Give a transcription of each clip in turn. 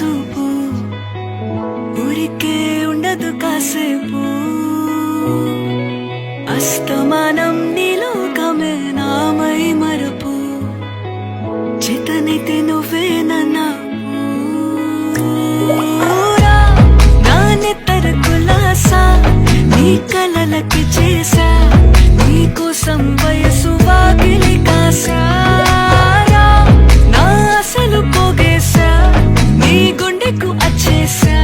చూపు ఊరికే ఉండదు కాసేపు అస్తమానం నీలోకమే నామై మరపు చేతనైతే నువ్వేనన్నా నానెత్తర కులాసా నీ కలలకి చేసా నీకోసం వయసు వాకిలి కాసా నా అసలు పోగేసా నీ గుండెకు అచ్చేసా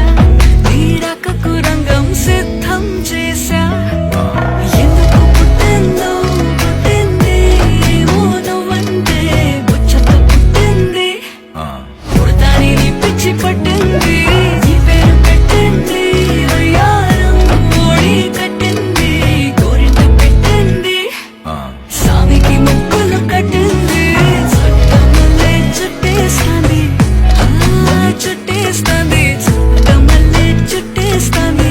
నీ రాకకు రంగం సిద్ధం చేసా ఎందుకు పుట్టిందో పుట్టింది ఏమో నువ్వంటే ముచ్చట పుట్టింది పుడతాని నీ పిచ్చి పట్టింది నీ పేరు పెట్టింది వయ్యారం ఓడి కట్టింది గోరింట పెట్టింది సామికి ముక్కులు కట్టింది చుట్టమల్లే చుట్టేస్తాంది చుట్టేస్తాంది చుట్టమల్లే చుట్టేస్తాంది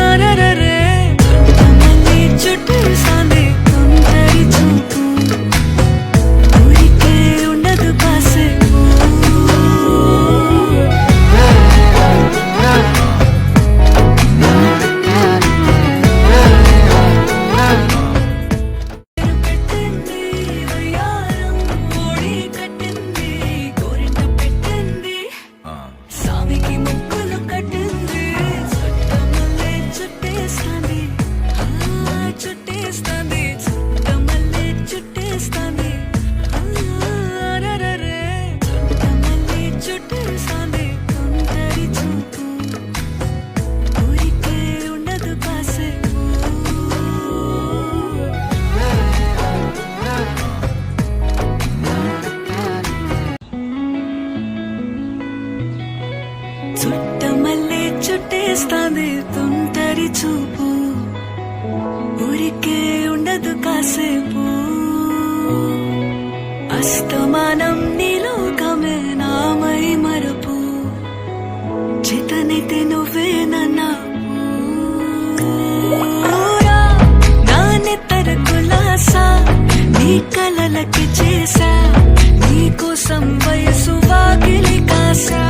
అరరరే చుట్టమల్లే చుట్టేస్తాంది తొందరి చూపు ఊరికే ఉండదు కాసేపు పెట్టింది వయ్యారం ఓడి కట్టింది గోరింట పెట్టింది సామికి ముక్కులు కట్టింది చుట్టమల్లే చుట్టేస్తాంది చుట్టేస్తాంది చుట్టమల్లే చుట్టేస్తాంది అరరరే చుట్టమల్లే చుట్టేస్తాంది తొందరి చూపు ఊరికే ఉండదు కాసేపు చుట్టమల్లే చుట్టేస్తాంది తొందరి చూపు ఊరికే ఉండదు కాసేపు అస్తమానం నీలోకమే నామై మరపు చేతనైతే నువ్వేనన్నా నానెత్తర కులాసా నీ కలలకి చేసా నీకోసం వయసు వాకిలి కాసా